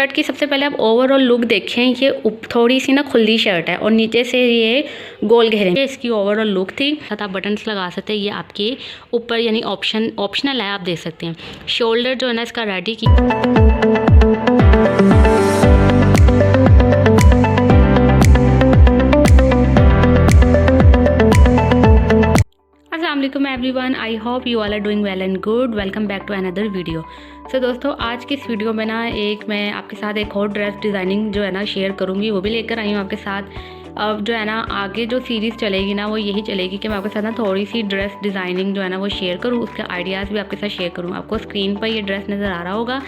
Shirt की सबसे पहले आप ओवरऑल लुक देखें। ये थोड़ी सी ना खुली शर्ट है और नीचे से ये गोल घेरे, ये इसकी ओवरऑल लुक थी। साथ आप बटन्स लगा सकते हैं, ये आपके ऊपर यानी ऑप्शनल है, आप देख सकते हैं। शोल्डर जो है ना इसका रेडी की। अस्सलामुअलैकुम everyone, I hope you all are doing well and good. Welcome back to another video. So दोस्तों, आज की इस वीडियो में ना मैं आपके साथ एक और ड्रेस डिज़ाइनिंग जो है ना शेयर करूँगी, वो भी लेकर आई हूँ आपके साथ। अब जो है ना आगे जो सीरीज़ चलेगी ना वो यही चलेगी कि मैं आपके साथ ना थोड़ी सी ड्रेस डिज़ाइनिंग जो है ना वो शेयर करूँ, उसके आइडियाज़ भी आपके साथ शेयर करूँ। आपको स्क्रीन पर ये ड्रेस नज़र आ रहा होगा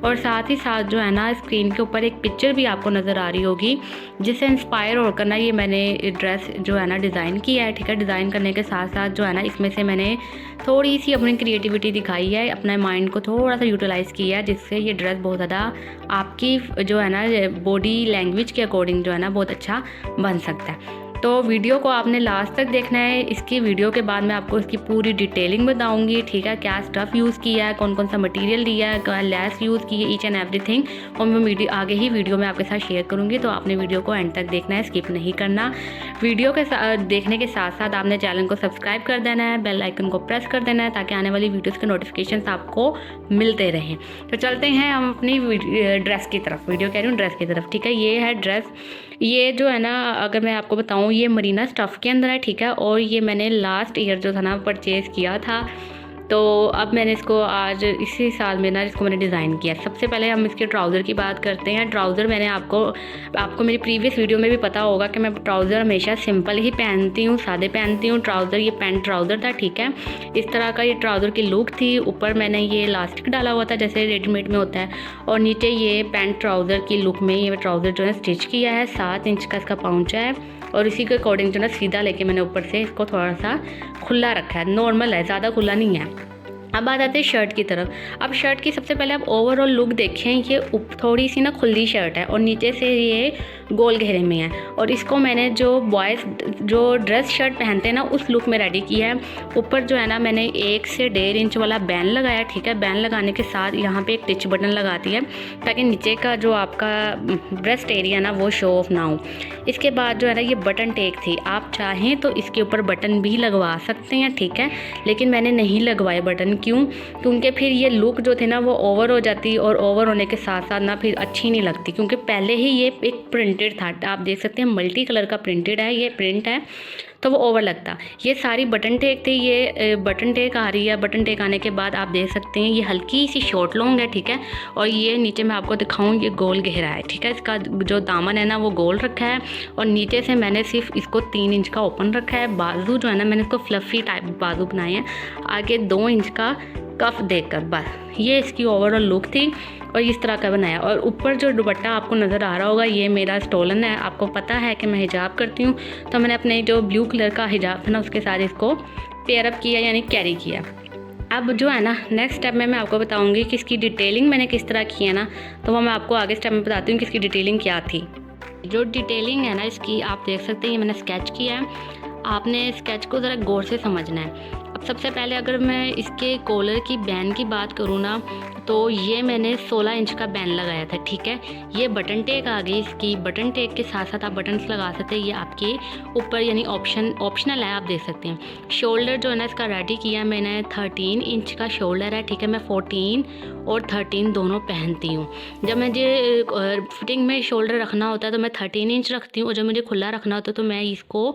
और साथ ही साथ जो है ना स्क्रीन के ऊपर एक पिक्चर भी आपको नज़र आ रही होगी, जिससे इंस्पायर होकर ना ये मैंने ड्रेस जो है ना डिज़ाइन किया है। ठीक है, डिज़ाइन करने के साथ साथ जो है ना इसमें से मैंने थोड़ी सी अपनी क्रिएटिविटी दिखाई है, अपने माइंड को थोड़ा सा यूटिलाइज़ किया है, जिससे ये ड्रेस बहुत ज़्यादा आपकी जो है ना बॉडी लैंग्वेज के अकॉर्डिंग जो है ना बहुत अच्छा बन सकता है। तो वीडियो को आपने लास्ट तक देखना है। इसकी वीडियो के बाद मैं आपको इसकी पूरी डिटेलिंग बताऊंगी। ठीक है, क्या स्टफ़ यूज़ किया है, कौन कौन सा मटेरियल लिया है, क्या लेस यूज़ की है, ईच एंड एवरीथिंग। और मैं आगे ही वीडियो में आपके साथ शेयर करूंगी, तो आपने वीडियो को एंड तक देखना है, स्किप नहीं करना। वीडियो के देखने के साथ साथ आपने चैनल को सब्सक्राइब कर देना है, बेल आइकन को प्रेस कर देना है, ताकि आने वाली वीडियोज़ के नोटिफिकेशन आपको मिलते रहें। तो चलते हैं हम अपनी ड्रेस की तरफ, वीडियो कह रही हूँ ड्रेस की तरफ। ठीक है, ये है ड्रेस। ये जो है ना अगर मैं आपको बताऊँ, ये मरीना स्टफ़ के अंदर है। ठीक है, और ये मैंने लास्ट ईयर जो था ना परचेज़ किया था, तो अब मैंने इसको आज इसी साल में ना इसको मैंने डिज़ाइन किया। सबसे पहले हम इसके ट्राउज़र की बात करते हैं। ट्राउज़र मैंने आपको मेरी प्रीवियस वीडियो में भी पता होगा कि मैं ट्राउज़र हमेशा सिंपल ही पहनती हूँ, सादे पहनती हूँ ट्राउज़र। ये पैंट ट्राउज़र था। ठीक है, इस तरह का ये ट्राउज़र की लुक थी। ऊपर मैंने ये इलास्टिक डाला हुआ था जैसे रेडीमेड में होता है, और नीचे ये पैंट ट्राउज़र की लुक में ये ट्राउज़र जो है स्टिच किया है। 7 इंच का इसका पाउंचा है और इसी के अकॉर्डिंग जो ना सीधा लेके मैंने ऊपर से इसको थोड़ा सा खुला रखा है, नॉर्मल है, ज़्यादा खुला नहीं है। अब बात आती है शर्ट की तरफ। अब शर्ट की सबसे पहले आप ओवरऑल लुक देखें। ये थोड़ी सी ना खुली शर्ट है और नीचे से ये गोल घेरे में है, और इसको मैंने जो बॉयज़ जो ड्रेस शर्ट पहनते हैं ना उस लुक में रेडी किया है। ऊपर जो है ना मैंने 1 से 1.5 इंच वाला बैन लगाया। ठीक है, बैन लगाने के साथ यहाँ पे एक टिच बटन लगाती है, ताकि नीचे का जो आपका ब्रेस्ट एरिया ना वो शो ऑफ ना हो। इसके बाद जो है ना ये बटन टेक थी, आप चाहें तो इसके ऊपर बटन भी लगवा सकते हैं। ठीक है, लेकिन मैंने नहीं लगवाए बटन। क्यों? क्योंकि फिर ये लुक जो थे ना वो ओवर हो जाती, और ओवर होने के साथ साथ ना फिर अच्छी नहीं लगती, क्योंकि पहले ही ये एक प्रिंटेड था, आप देख सकते हैं मल्टी कलर का प्रिंटेड है, ये प्रिंट है, तो वो ओवर लगता। ये सारी बटन टेक थी, ये बटन टेक आ रही है। बटन टेक आने के बाद आप देख सकते हैं ये हल्की सी शॉर्ट लॉन्ग है। ठीक है, और ये नीचे मैं आपको दिखाऊं, ये गोल घेरा है। ठीक है, इसका जो दामन है ना वो गोल रखा है, और नीचे से मैंने सिर्फ इसको 3 इंच का ओपन रखा है। बाजू जो है ना मैंने इसको फ्लफ़ी टाइप बाजू बनाए हैं, आगे 2 इंच का कफ देकर, बस ये इसकी ओवरऑल लुक थी और इस तरह का बनाया। और ऊपर जो दुपट्टा आपको नज़र आ रहा होगा, ये मेरा स्टोलन है। आपको पता है कि मैं हिजाब करती हूँ, तो मैंने अपने जो ब्लू कलर का हिजाब था ना उसके साथ इसको पेयर अप किया, यानी कैरी किया। अब जो है ना नेक्स्ट स्टेप में मैं आपको बताऊँगी कि इसकी डिटेलिंग मैंने किस तरह की है ना, तो वो मैं आपको आगे स्टेप में बताती हूँ कि इसकी डिटेलिंग क्या थी। जो डिटेलिंग है ना इसकी आप देख सकते हैं, ये मैंने स्केच किया है। आपने स्केच को ज़रा गौर से समझना है। अब सबसे पहले अगर मैं इसके कॉलर की बैन की बात करूँ ना, तो ये मैंने 16 इंच का बैन लगाया था। ठीक है, ये बटन टेक आ गई इसकी। बटन टेक के साथ साथ आप बटन्स लगा सकते हैं, ये आपके ऊपर यानी ऑप्शनल है, आप देख सकते हैं। शोल्डर जो है ना इसका रेडी किया मैंने, 13 इंच का शोल्डर है। ठीक है, मैं 14 और 13 दोनों पहनती हूँ। जब मुझे फिटिंग में शोल्डर रखना होता है तो मैं 13 इंच रखती हूँ, और जब मुझे खुला रखना होता है तो मैं इसको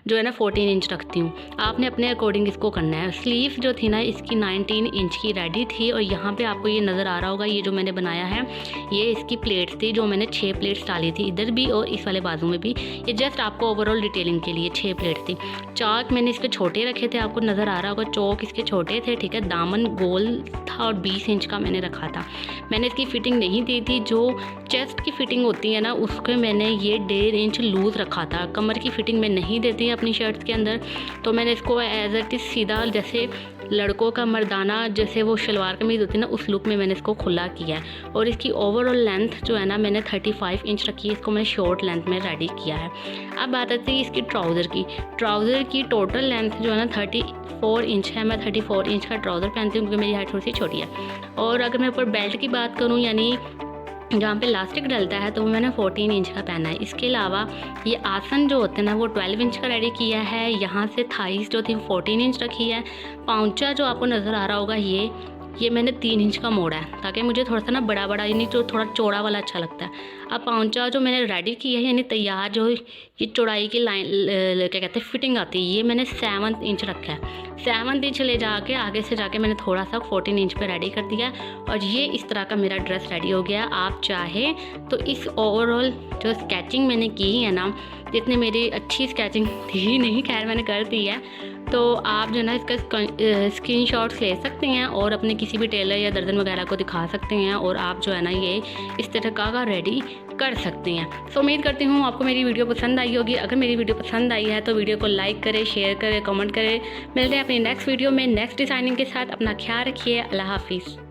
जो है ना 14 इंच रखती हूँ। आपने अपने अकॉर्डिंग इसको करना है। स्लीव जो थी ना इसकी 19 इंच की रेडी थी, और यहाँ पे आपको ये नज़र आ रहा होगा, ये जो मैंने बनाया है ये इसकी प्लेट्स थी, जो मैंने 6 प्लेट्स डाली थी, इधर भी और इस वाले बाजू में भी। ये जस्ट आपको ओवरऑल डिटेलिंग के लिए 6 प्लेट थी। चाक मैंने इसके छोटे रखे थे, आपको नज़र आ रहा होगा, चौक इसके छोटे थे। ठीक है, दामन गोल था और 20 इंच का मैंने रखा था। मैंने इसकी फ़िटिंग नहीं दी थी, जो चेस्ट की फ़िटिंग होती है ना उसके मैंने ये 1.5 इंच लूज़ रखा था। कमर की फ़िटिंग मैं नहीं देती अपनी शर्ट्स के अंदर, तो मैंने इसको एज इट इज़ सीधा, जैसे लड़कों का मर्दाना जैसे वो शलवार कमीज़ होती है ना उस लुक में मैंने इसको खुला किया है। और इसकी ओवरऑल लेंथ जो है ना मैंने 35 इंच रखी है, इसको मैंने शॉर्ट लेंथ में रेडी किया है। अब बात आती है इसकी ट्राउज़र की टोटल लेंथ जो है ना 34 इंच है। मैं 34 इंच का ट्राउज़र पहनती हूँ क्योंकि मेरी हाइट थोड़ी सी छोटी है। और अगर मैं ऊपर बेल्ट की बात करूँ, यानी जहाँ पे इलास्टिक डलता है तो वो मैंने 14 इंच का पहना है। इसके अलावा ये आसन जो होते हैं ना वो 12 इंच का रेडी किया है। यहाँ से थाइस जो थी 14 इंच रखी है। पाउंचा जो आपको नज़र आ रहा होगा ये मैंने 3 इंच का मोड़ा है, ताकि मुझे थोड़ा सा ना बड़ा यानी जो थोड़ा चौड़ा वाला अच्छा लगता है। अब पाउंचा जो मैंने रेडी किया है यानी तैयार जो ये चौड़ाई की लाइन क्या कहते हैं फिटिंग आती है, ये मैंने 7 इंच रखा है। 7 इंच ले जाके आगे से जाके मैंने थोड़ा सा 14 इंच पे रेडी कर दिया और ये इस तरह का मेरा ड्रेस रेडी हो गया। आप चाहे तो इस ओवरऑल जो स्केचिंग मैंने की है ना, जितनी मेरी अच्छी स्केचिंग थी नहीं, खैर मैंने कर दी है, तो आप जो है ना इसका स्क्रीनशॉट्स ले सकते हैं और अपने किसी भी टेलर या दर्जन वगैरह को दिखा सकते हैं और आप जो है ना ये इस तरह का रेडी कर सकते हैं। सो उम्मीद करती हूँ आपको मेरी वीडियो पसंद आई होगी। अगर मेरी वीडियो पसंद आई है तो वीडियो को लाइक करें, शेयर करें, कमेंट करें। मिलते हैं अपनी नेक्स्ट वीडियो में नेक्स्ट डिज़ाइनिंग के साथ। अपना ख्याल रखिए। अल्लाह हाफिज़।